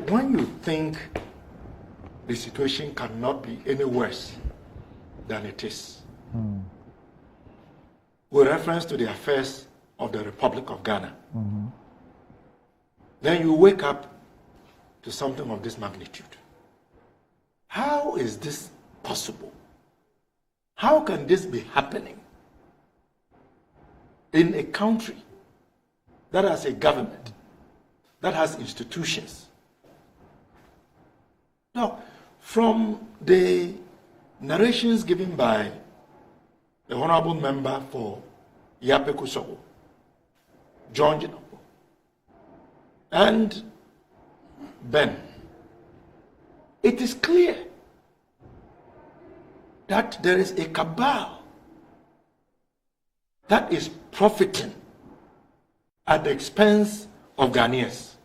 when you think the situation cannot be any worse than it is, with reference to the affairs of the Republic of Ghana, then you wake up to something of this magnitude. How is this possible? How can this be happening in a country that has a government, that has institutions? Now, from the narrations given by the Honorable Member for Yape-Kusogo, John Jinapo, and Ben, it is clear that there is a cabal that is profiting at the expense of Ghanaians.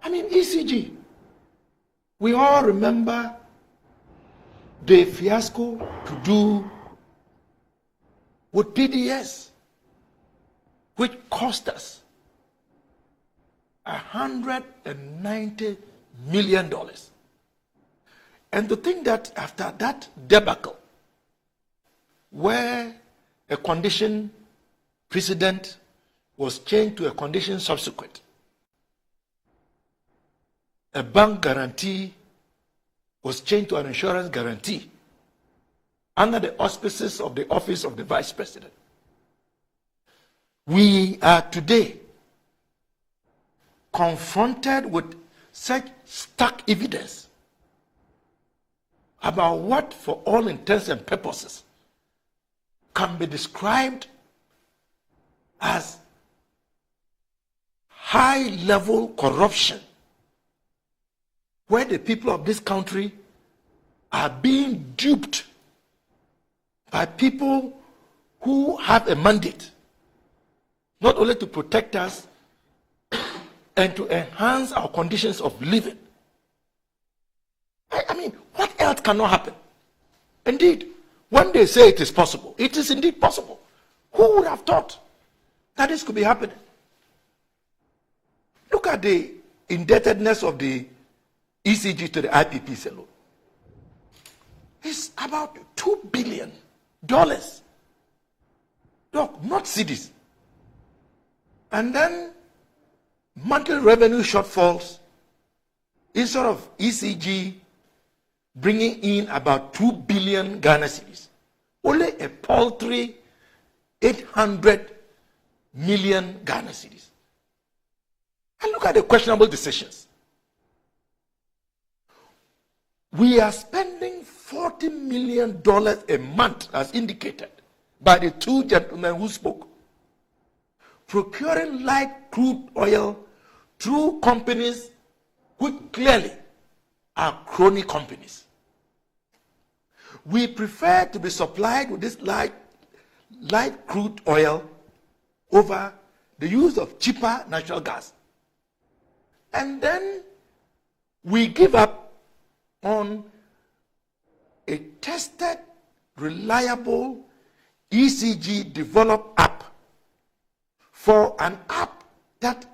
I mean, ECG. We all remember the fiasco to do with PDS, which cost us $190 million. And to think that after that debacle, where a condition precedent was changed to a condition subsequent, a bank guarantee was changed to an insurance guarantee under the auspices of the office of the Vice President. We are today confronted with such stark evidence about what, for all intents and purposes, can be described as high-level corruption, where the people of this country are being duped by people who have a mandate not only to protect us and to enhance our conditions of living. I mean, what else cannot happen? Indeed, when they say it is possible, it is indeed possible. Who would have thought that this could be happening? Look at the indebtedness of the ECG to the IPPs alone. It's about $2 billion. Look, not cities. And then monthly revenue shortfalls, instead of ECG bringing in about 2 billion Ghana cedis, only a paltry 800 million Ghana cedis. And look at the questionable decisions. We are spending $40 million a month, as indicated by the two gentlemen who spoke, procuring light crude oil through companies which clearly are crony companies. We prefer to be supplied with this light crude oil over the use of cheaper natural gas. And then we give up on a tested, reliable ECG developed app for an app that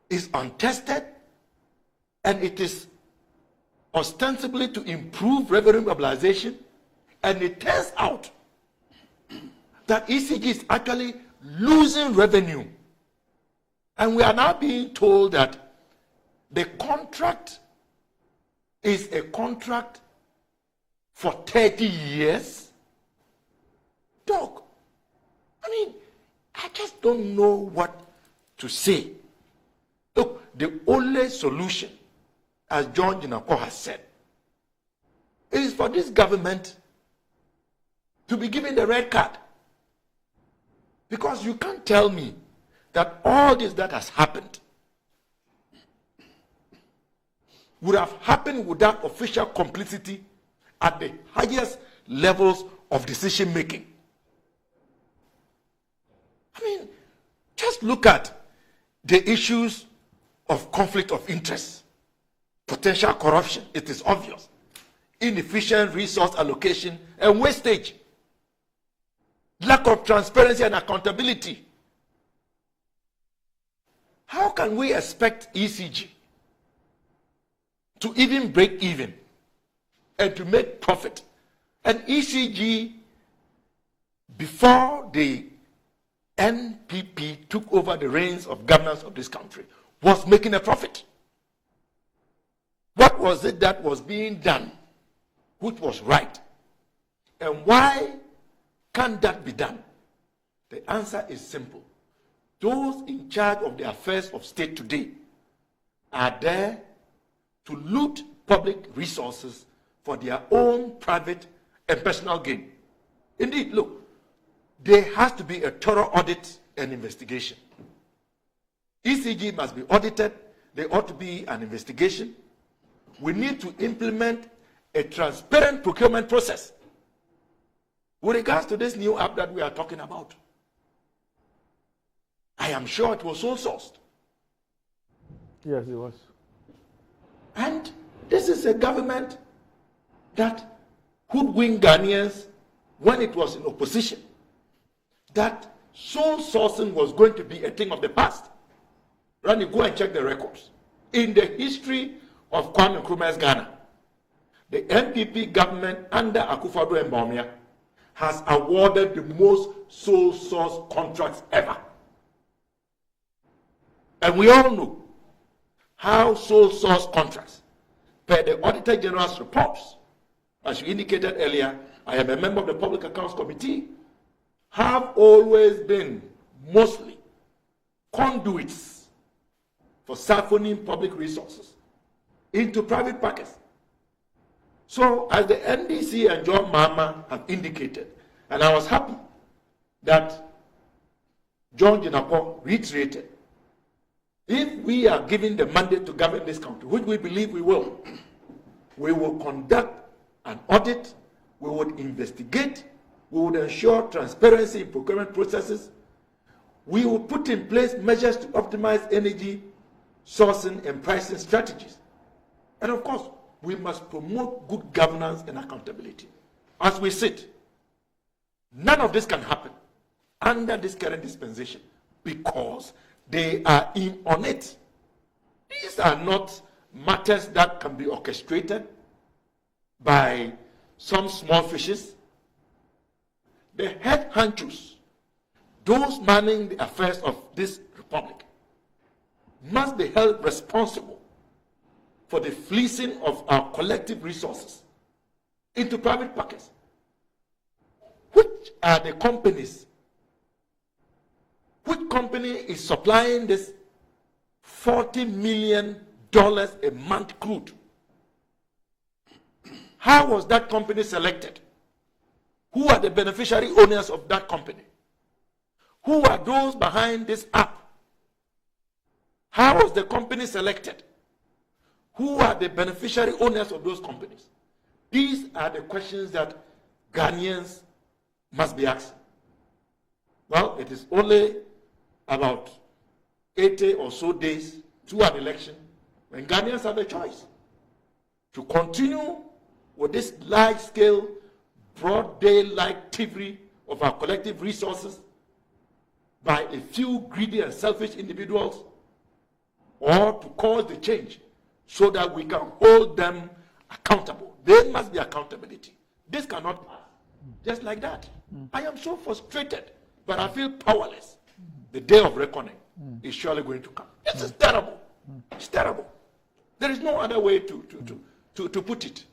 is untested, and it is ostensibly to improve revenue mobilization, and it turns out that ECG is actually losing revenue. And we are now being told that the contract is a contract for 30 years. Dog, I mean, I just don't know what to say. Look, the only solution, as John Jinapo has said, is for this government to be given the red card. Because you can't tell me that all this that has happened would have happened without official complicity at the highest levels of decision making. I mean, just look at the issues of conflict of interest, potential corruption, it is obvious, inefficient resource allocation and wastage, lack of transparency and accountability. How can we expect ECG to even break even and to make profit? And ECG, before the NPP took over the reins of governance of this country, was making a profit. What was it that was being done which was right? And why can't that be done? The answer is simple. Those in charge of the affairs of state today are there to loot public resources for their own private and personal gain. Indeed, look, there has to be a thorough audit and investigation. ECG must be audited. There ought to be an investigation. We need to implement a transparent procurement process with regards to this new app that we are talking about. I am sure it was sole sourced. Yes, it was. And this is a government that hoodwinked Ghanaians when it was in opposition, that sole sourcing was going to be a thing of the past. Rani, go and check the records. In the history of Kwame Nkrumah's Ghana, the NPP government under Akufo-Addo and Bawumia has awarded the most sole source contracts ever. And we all know how sole source contracts, per the Auditor General's reports, as you indicated earlier, I am a member of the Public Accounts Committee, have always been mostly conduits for siphoning public resources into private pockets. So, as the NDC and John Mahama have indicated, and I was happy that John Jinapor reiterated, if we are given the mandate to govern this country, which we believe we will conduct an audit, we would investigate, we would ensure transparency in procurement processes, we will put in place measures to optimize energy sourcing and pricing strategies. And of course, we must promote good governance and accountability. As we sit, none of this can happen under this current dispensation because they are in on it. These are not matters that can be orchestrated by some small fishes. The head honchos, those manning the affairs of this republic, must be held responsible for the fleecing of our collective resources into private pockets. Which are the companies? Which company is supplying this $40 million a month crude? How was that company selected? Who are the beneficiary owners of that company? Who are those behind this app? How was the company selected? Who are the beneficiary owners of those companies? These are the questions that Ghanaians must be asking. Well, it is only about 80 or so days to an election when Ghanaians have a choice to continue with this large-scale, broad daylight thievery of our collective resources by a few greedy and selfish individuals, or to cause the change so that we can hold them accountable. There must be accountability. This cannot pass just like that. I am so frustrated, but I feel powerless. The day of reckoning is surely going to come. This is terrible. It's terrible. There is no other way to put it.